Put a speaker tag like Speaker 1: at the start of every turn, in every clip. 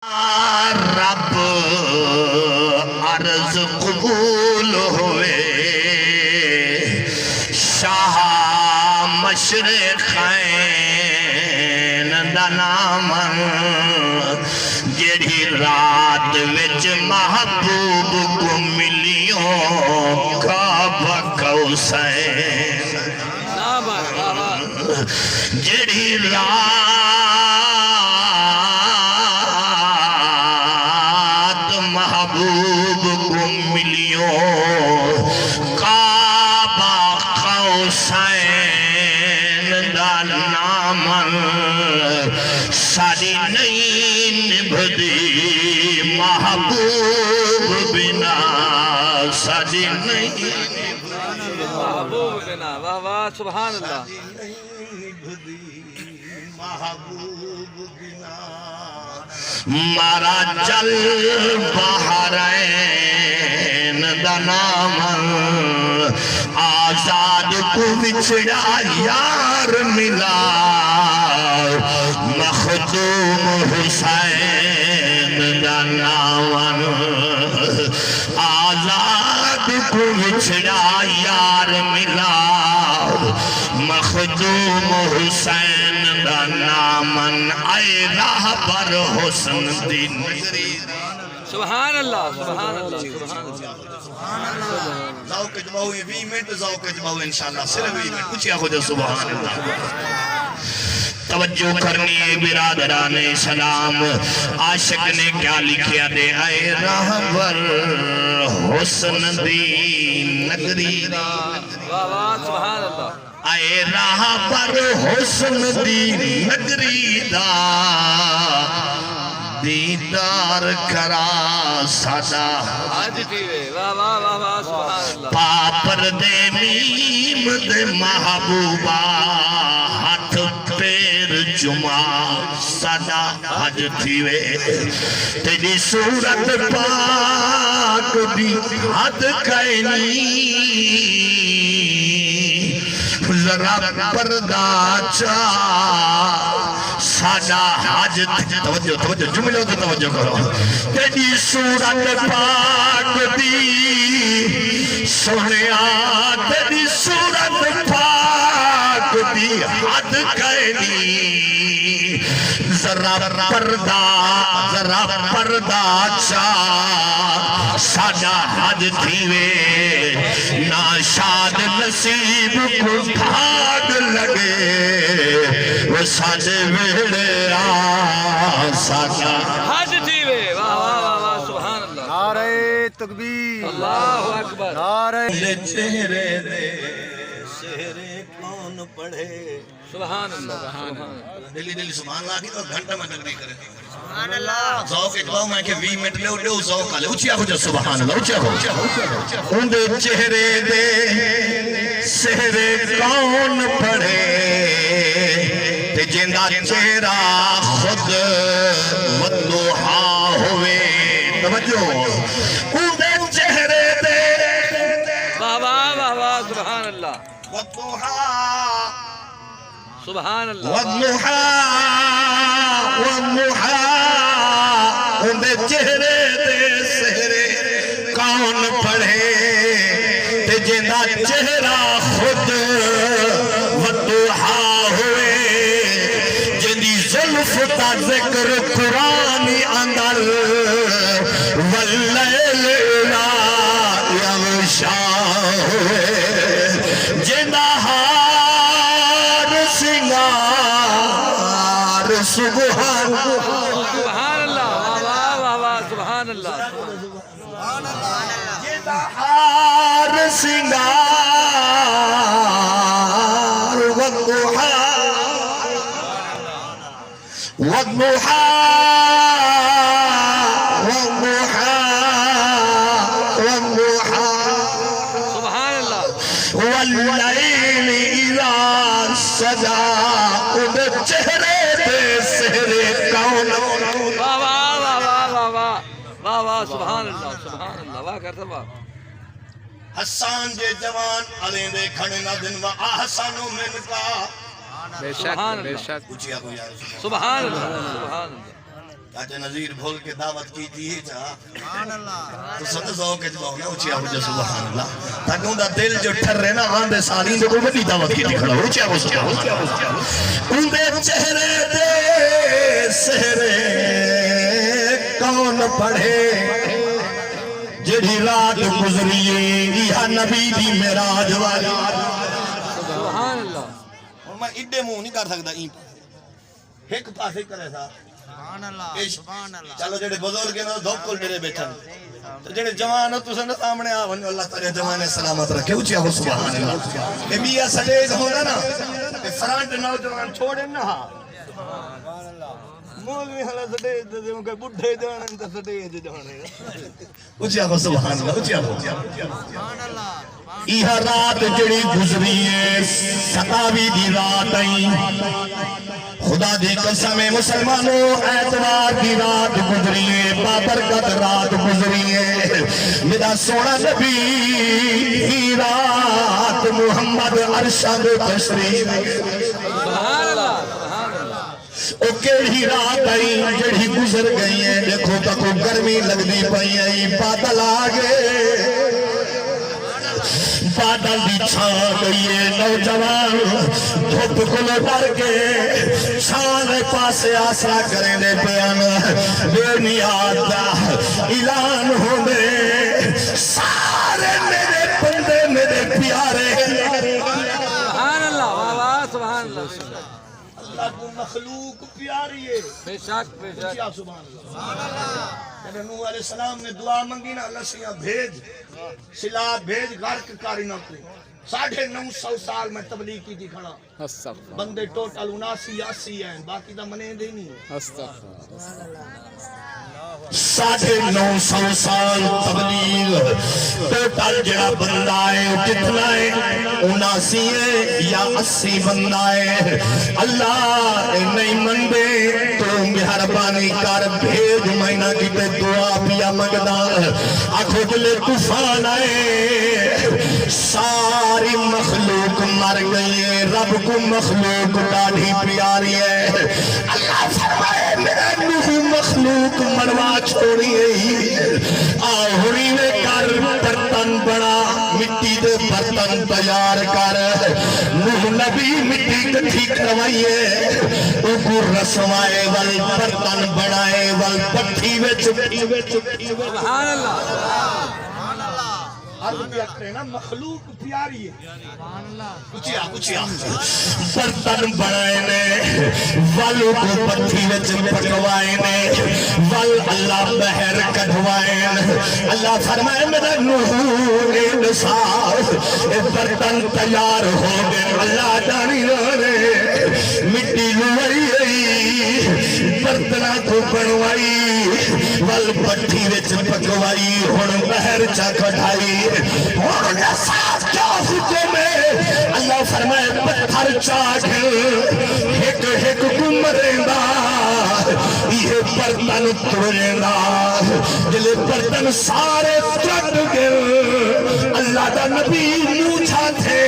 Speaker 1: رب عرض قبول ہوئے شاہ مشرقین دا نام جڑی رات وچ محبوب کو ملیوں کعبہ کوثر جڑی رات محبوب کو ملیوں کعبہ کوثر دا نام ساری نہیں نبھدی محبوب بنا ساری نہیں
Speaker 2: محبوب بنا واہ واہ سبحان اللہ
Speaker 1: محبوب بنا مارا جل بحرین دا نام آزاد کو بچڑا یار ملا مخدوم حسین دا نام آزاد کو بچڑا یار ملا مخدوم حسین دا نامن اے راہ پر حسن دین
Speaker 2: سبحان اللہ سبحان اللہ سبحان اللہ
Speaker 1: ذوق اجمعو 20 منٹ ذوق اجمعو انشاءاللہ صرف 20 منٹ کچھ یا خود سبحان اللہ توجہ کرنی ہے برادران اسلام عاشق نے کیا لکھیا دے اے راہ پر حسن دین نگری
Speaker 2: واہ واہ سبحان اللہ
Speaker 1: اے راہ پر حسن دین نگری دا دیدار کرا سادا
Speaker 2: آج تیوے واہ واہ واہ واہ سبحان اللہ
Speaker 1: پاپر دے میم دے محبوبہ ہاتھ پیر جمعہ سادا حج تھیوے تیری صورت پاک دی حد کائنی ذرا پردہ چاہ سادا حج توجہ جملوں تو توجہ کرو تیری صورت پاک دی سونیا تیری صورت پاک دی حد کائنی ذرا پردہ چاہ سادا حج تھیوے ناشاد نصیب کو بھاگ لگے وہ ساجے ویڑے سادا
Speaker 2: حج تیوے واہ واہ واہ واہ سبحان اللہ
Speaker 3: نعرہ تکبیر
Speaker 2: اللہ اکبر
Speaker 3: نعرہ
Speaker 1: چہرے دے شہرے کون پڑھے
Speaker 2: سبحان اللہ
Speaker 1: دلی سبحان اللہ کی تو گھنٹہ میں تقریر کرے سبحان اللہ ذوق اکلاؤ میں کہ 20 منٹ لے ذوق آلے اچھیا ہو جا سبحان اللہ اچھیا ہو اندے چہرے دے سہرے کون پڑھے تے جندہ چہرہ خود ودوحا ہوئے توجہ اندے چہرے دے
Speaker 2: واہ واہ واہ واہ سبحان اللہ
Speaker 1: ودوحا
Speaker 2: سبحان اللہ
Speaker 1: والضحا اندے چہرے دے سہرے کون پڑھے تے جندہ چہرہ خود والضحا ہوئے جندی ظلف تا ذکر قرآنی اندر واللیل لا یغشا ہوئے جندہ سبحان
Speaker 2: اللہ واہ واہ واہ سبحان اللہ
Speaker 1: ہار سنگار والضحا والضحا والضحا والضحا
Speaker 2: سبحان اللہ
Speaker 1: واللیل اذا سجا اندے چہرے دے سہرے کون
Speaker 2: واہ واہ واہ واہ واہ واہ واہ واہ سبحان اللہ واہ کرتا واہ
Speaker 1: حسان جے جوان علی دے کھڑے نہ دن و آحسانو من کا
Speaker 3: بے شک بے شک
Speaker 1: اچھیا کو یا
Speaker 2: سبحان اللہ سبحان اللہ
Speaker 1: چاچا نظیر بھول کے دعوت کی تھی چاہ تو سب ذوق اجباؤ نا اچھیا ہو جا سبحان اللہ تاکہ ان دا دل جو ٹھر رہے نا آندے سالین دے کوئی بڑی دعوت کی تھی کھڑا ہو اچھیا ہو ان دے چہرے دے سہرے کون پڑھے جڑی رات گزریے یہ نبی دی معراج والی
Speaker 2: سبحان اللہ
Speaker 1: اور میں اڈے منہ نہیں کر سکتا ایک پاسے کرے تھا چلو جڑے بزرگ ہیں دھوپ کل میرے بیٹھن تو جڑے جوان ہو تو سن سامنے آون اللہ تعالی جوانے سلامت رکھے اونچی ہو سبحان اللہ اے میاں سجید ہونا نا اے فرانٹ نوجوان چھوڑے نہ مولوی ہلا سٹیج تے کہ بڈھے جانے تے سٹیج جانے اونچی ہو سبحان اللہ اونچی ہو سبحان اللہ یہ رات جڑی گزری ہے 27 دی رات آئی خدا دی قسم مسلمانوں اتوار کی رات گزری ہے بابرکت رات گزری ہے میرا سونا نبی ہی رات محمد ارشد تشریف
Speaker 2: سبحان اللہ
Speaker 1: او کیڑی رات آئی جڑی گزر گئی ہے دیکھو تکو گرمی لگ دی پئی آئی بادل آگئے بادل دی چھان گئی ہے نوجوان دھوپ کھلو ڈر کے چھان پاسے آسرا کریں دے پیان بے نیاد دا اعلان ہوں دے سارے میرے بندے میرے پیارے
Speaker 2: سبحان اللہ واہ واہ سبحان اللہ
Speaker 1: اللہ کو مخلوق پیاری ہے
Speaker 2: بے شک بے شک
Speaker 1: کیا سبحان اللہ جب نوح علیہ السلام نے دعا منگی نا اللہ سیاں بھیج سلا بھیج غرق کاری نہ کرے 950 سال میں تبلیغ کی تھی کھڑا بندے ٹوٹل 79 ہیں باقی دا منے دے نہیں 950 سال تبلیغ ٹوٹل جڑا بندہ ہے کتنا ہے 79 ہے یا 80 بندہ ہے اللہ نہیں مندے تو مہربانی کر بھیج مہینہ کی تے دعا پیا منگدا آنکھوں جلے طوفان آئے ساری مخلوق مر گئی ہے رب کو مخلوق ڈاڑھی پیاری ہے اللہ فرمائے میرا نوح مخلوق مروا چھوڑی ہے آہوری میں کر برتن بنا مٹی دے برتن تیار کر نوح نبی مٹی کٹھی کروائیے اوپر رسوائے ول برتن بنائے ول پٹھی میں
Speaker 2: سبحان اللہ
Speaker 1: عرض کیا کرے نا مخلوق پیاری ہے کچھیا برتن بنائے نے والو کو پتھی وچ پکوائے نے ول اللہ بہر کڈوائے اللہ فرمائے میرا نوح انصاف برتن تیار ہو گئے اللہ جانی رہے مٹی لوئی برتنا کو بنوائی ول پٹھی وچ پکوائی ہن بہر چا کڈائی اللہ فرمائے پتھر چاک ایک ایک گمریندا یہ برتن توڑیندا جلے برتن سارے ٹوٹ گئے اللہ دا نبی موچھا تھے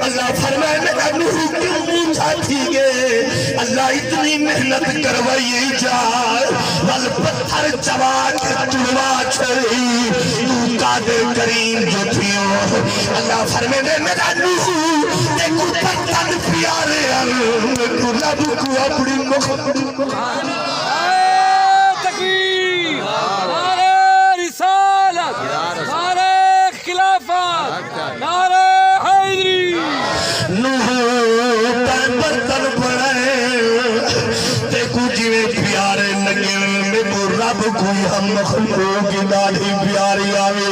Speaker 1: اللہ فرمائے میرا نوح کیوں موچھا تھی گے اللہ اتنی محنت کروائی جا ول پتھر چبا کے توڑوا چھڑی تو قادر کریم جو تھیو اللہ فرمائے میرا نوح دیکھو برتن پیارے تو رب کو اپنی مخلوق
Speaker 2: تکبیر نعرہ رسالت نعرہ خلافت نعرہ حیدری
Speaker 1: نوح برتن بنائے دیکھو جیوے پیارے لگے میرے رب کو ہم مخلوق کی داڑھی پیاری آوے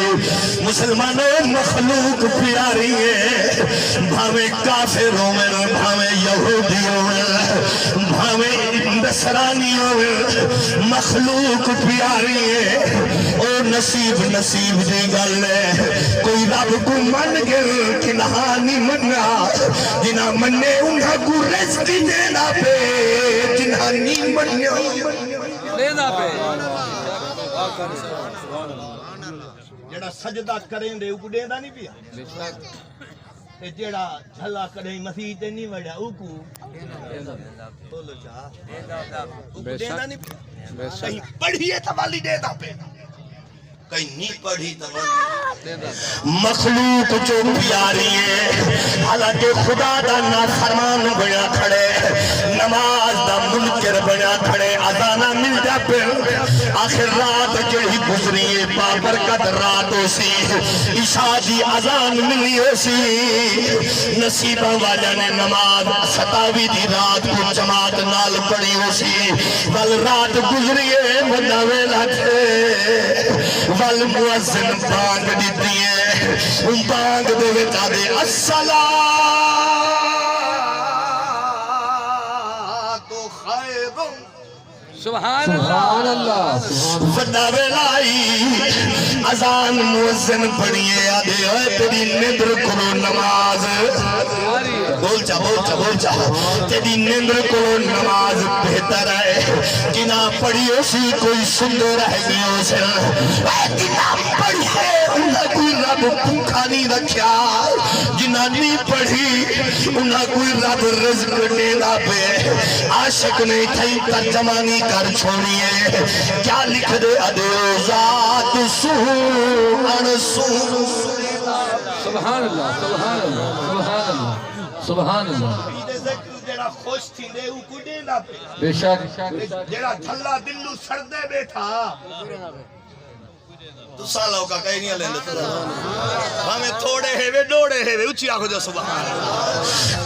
Speaker 1: مسلمانوں مخلوق پیاری ہے بھاوے کافروں میں بھاوے یہودیوں میں بھاوے نصرانیوں میں مخلوق پیاری ہے او نصیب دی گل ہے کوئی رب کو من گئے کہ نہانی مننا جنہ مننے انہاں کو رزق دینا پہ جنہ نہیں مننے
Speaker 2: لینا پہ
Speaker 1: جڑا سجدہ کریں دے کو دینا نہیں پیا تے جیڑا جھلا کڈیں مسیح تے نہیں وڑیا او کو بولو چا او دینا نہیں کہیں پڑھیے تو والی دیتا پہ کہیں نہیں پڑھی تو مخلوق جو پیاری ہے حالانکہ خدا دا نافرمان بنا کھڑے نماز دا منکر بنا کھڑے اذانہ مل جا پہ آخر رات جڑی گزری ہے بابرکت رات ہو سی عشاء دی اذان ملی ہو سی نصیبہ والا نے نماز 27 دی رات کو جماعت نال پڑھی ہو سی ول رات گزری ہے بندہ ویلا تھے ول مؤذن بانگ دیتی ہے بانگ دے وچا دے الصلاۃ خیر
Speaker 2: سبحان اللہ
Speaker 1: بندہ ویلائی اذان مؤذن پڑھیے آدھے ہوئے تیری نیندر کرو نماز بول چا تیری نیندر کرو نماز بہتر ہے جنا پڑھیو سی کوئی سندر رہ گئے سے جنا پڑھیے انہاں کوئی رب بھوکا نہیں رکھیا جنا نہیں پڑھی انہاں کوئی رب رزق دینا پہ عاشق نے تھئی ترجمہ نہیں کر چھوڑیے کیا لکھ دے ادے ذات سو انسو
Speaker 2: سبحان اللہ سبحان اللہ سبحان اللہ سبحان اللہ
Speaker 1: جڑا خوش تھی دے او کو دینا پہ
Speaker 2: بے شک
Speaker 1: جڑا جھلا دلو سردے بیٹھا تو سالوں کا کہیں نہیں لے لیتا ہمیں تھوڑے ہے وے ڈوڑے ہے وے اچھی آنکھو جو سبحان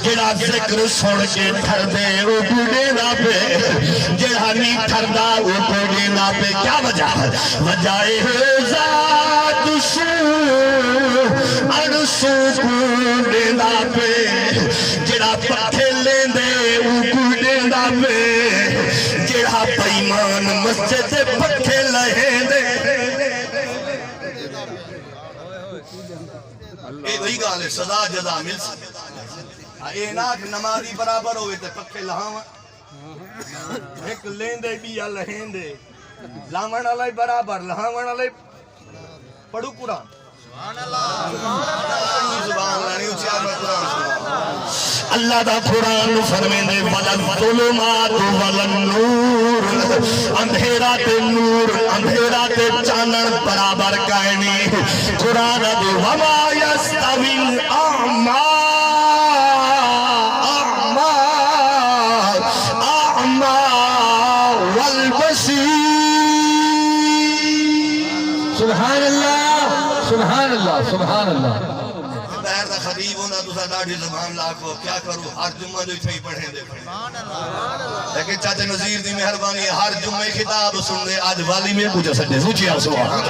Speaker 1: جڑا ذکر سن کے ٹھر دے وہ بوڑے نا پہ جڑا نہیں ٹھر دا وہ بوڑے نا پہ کیا وجہ وجائے ذات سو انسو بوڑے نا پہ جڑا پکھے لیں دے وہ بوڑے نا پہ جڑا پیمان مسجد پکھے لہیں دے اے وہی گال ہے سزا جزا مل سکے اے ناک نمازی برابر ہوئے تے پکھے لہاں ایک لیندے بھی یا لہندے لاون علی برابر لہاون علی پڑھو قرآن سبحان اللہ سبحان اللہ نہیں اچھا میں قرآن اللہ دا قرآن فرمیندے وَلَلظُّلُمَاتُ وَلَلنُّورُ اندھیرا تے نور اندھیرا تے چانن برابر کائنی قرآن دے وَمَا يَسْتَوِي الْأَعْمَى وَالْبَصِيرُ
Speaker 2: سبحان اللہ سبحان اللہ سبحان اللہ
Speaker 1: بہر دا خطیب ہونا تو سا ڈاڑھی زبان لاکھو کیا کرو ہر جمعہ جو ہی پڑھیں دے لیکن چاچے نظیر دی مہربانی ہر جمعہ خطاب سن دے آج والی میں پوچھا سکتے سوچی آپ سبحان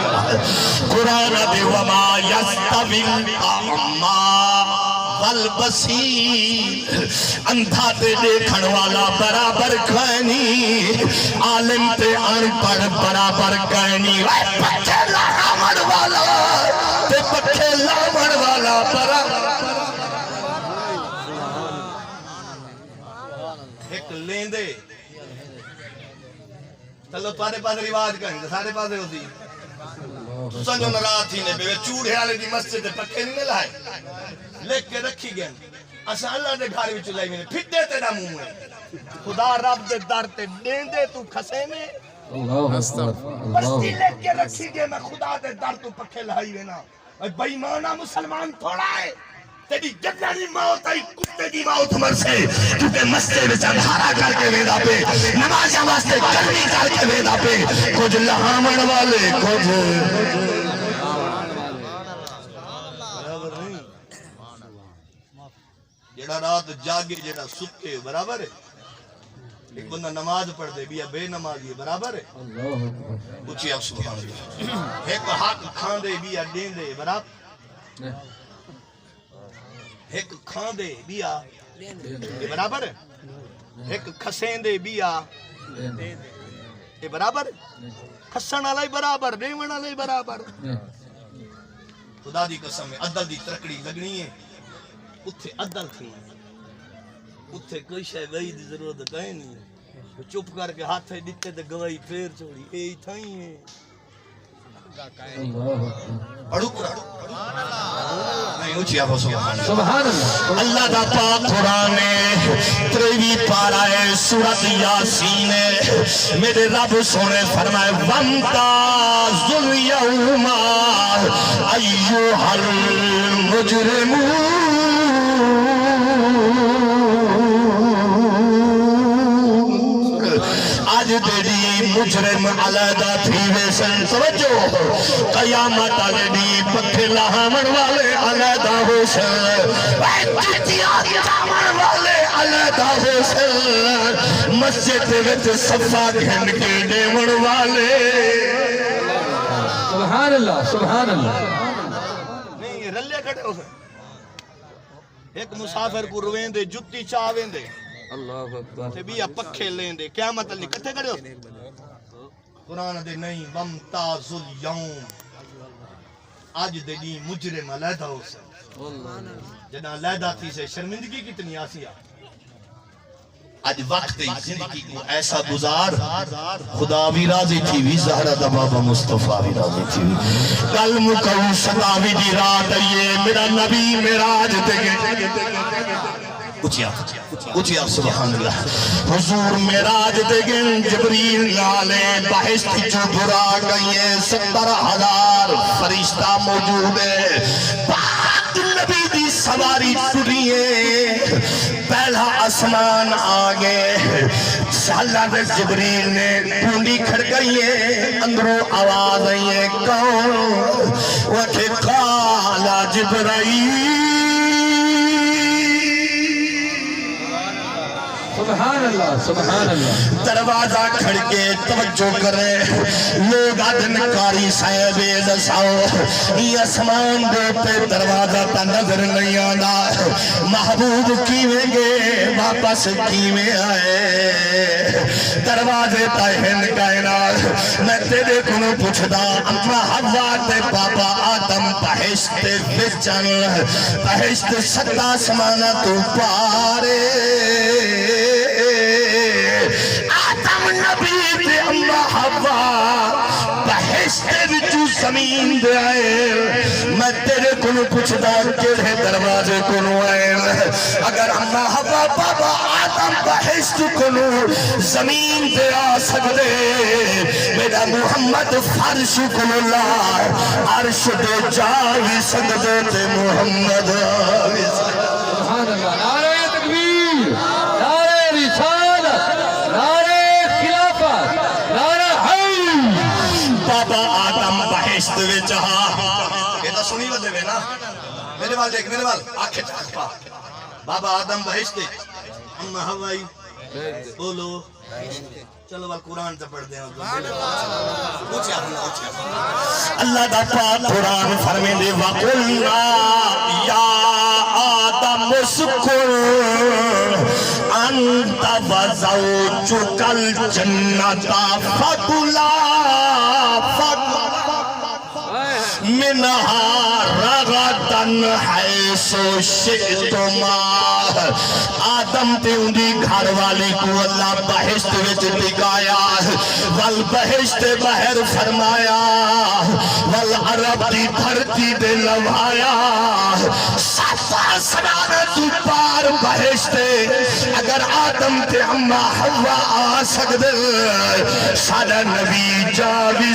Speaker 1: قرآن دے وما یستوی الاعمی والبصیر اندھا تے دیکھن والا برابر کھینی عالم تے ان پڑھ برابر کھینی پکھے لاؤن والا تے پکھے لاؤن والا برابر ایک لیندے چلو تھوڑے پاس رواج کریں سارے پاسے ہوتی سنجو نراز تھی نے بے چوڑے والے دی مسجد پکھے نہیں لائے لکھ کے رکھی گئے اسا اللہ دے گھر وچ لائی میں پھٹے تیرا منہ ہے خدا رب دے در تے دیندے تو کھسے نے بستی لکھ کے رکھی گئے میں خدا دے در تو پکھے لائی وینا بے ایمانہ مسلمان تھوڑا ہے تیری جنانی موت آئی کتے دی موت مرسے کیونکہ مسجد وچ اندھارا کر کے ویدا پہ نمازاں واسطے گرمی کر کے ویدا پہ کچھ لہاون والے کچھ جڑا رات جاگے جڑا سکے برابر ہے ایک بندہ نماز پڑھ دے بیا بے نمازی برابر ہے اچھی آپ سبحان اللہ ایک حق کھان دے بیا دین دے برابر ایک کھان دے بیا برابر ہے ایک کھسین دے بیا یہ برابر ہے کھسن علی برابر دیون علی برابر خدا دی قسم ہے عدل دی ترکڑی لگنی ہے اتھے عدل تھی اتھے کوئی شاہ وہی دی ضرورت کہیں نہیں چپ کر کے ہاتھ دیتے تے گواہی پھیر چھوڑی اے تھائیں ہیں پڑھو قرآن نہیں اونچی آگو سبحان اللہ
Speaker 2: سبحان اللہ
Speaker 1: اللہ دا پاک قرآن تریوی پارا ہے سورت یاسین میرے رب سونے فرمائے وَامْتَازُ الْيَوْمَ أَيُّهَا الْمُجْرِمُونَ آج تیری مجرم علیحدہ تھی ویسن توجہ قیامت آلے دی پکھے لہامن والے علیحدہ ہو سن جتیات جامن والے علیحدہ ہو سن مسجد وچ صفا گھن کے دیمن والے
Speaker 2: سبحان اللہ سبحان اللہ
Speaker 1: نہیں رلے کھڑے ہو سن ایک مسافر کو رویں دے جتی چاویں دے
Speaker 2: اللہ اکبر
Speaker 1: تے بھی پکھے لیں دے کیا مطلب نہیں کتھے کھڑے ہو قرآن دے نہیں وَامْتَازُ الْيَوْمَ آج دے نہیں مجرم علیحدہ ہو سن جنا علیحدہ تھی سے شرمندگی کتنی آسی آ آج وقت زندگی کو ایسا گزار خدا بھی راضی تھی وی زہرہ دا بابا مصطفیٰ بھی راضی تھی کل مکہو ستاوی دی رات یہ میرا نبی میراج دے اچھی آپ سبحان اللہ حضور میراج دے گن جبریل لالے بہشت جو برا گئیے 70,000 فرشتہ موجود ہے پاک نبی دی سواری ٹریے پہلا آسمان آگے اللہ دے جبریل نے ٹونڈی کھڑ گئیے اندروں آواز آئیے کون وکھے قالا جبرائیل
Speaker 2: سبحان اللہ سبحان اللہ
Speaker 1: دروازہ کھڑکے توجہ کرے لوگ آدھنکاری صاحب دساؤ یہ اسمان دے پہ دروازہ تا نظر نہیں آنا محبوب کیویں گے واپس کیویں آئے دروازے تا ہن کائنا میں تیرے کنو پوچھدا اما حوا تے پاپا آدم بہشت وچن بہشت 7 آسماناں تو پارے آدم نبی دے اما حوا بہشت وچوں زمین دے آئے میں تیرے کنو پوچھدا کیڑے دروازے کنو آئے اگر اما حوا بابا آدم بہشت کنو زمین دے آ سکدے میرا محمد فرش کنو لا عرش دے جا ہی سکدے تے محمد آوی سکدے
Speaker 2: سبحان اللہ نعرہ تکبیر نعرہ رسالت نعرہ خلافت نعرہ حی
Speaker 1: بابا آدم بہشت وچ ہا یہ تو سنی ودے وے نا میرے وال دیکھ میرے وال آنکھیں چاک پا بابا آدم بہشت اما ہوائی بولو چلو وال قرآن سے پڑھ دیں اللہ دا پاک قرآن فرمے دے وَقُلْنَا یا آدم اسکن انت وزوجک الجنت فکلا منہا رغدن حیث شئتما آدم تے اندی گھر والی کو اللہ بہشت وچ ٹکایا والبہشت بہر فرمایا والعرب دی دھرتی دے لوایا 7 آسمان تو پار بہشت اگر آدم تے اما حوا آ سکدے سارا نبی جا بھی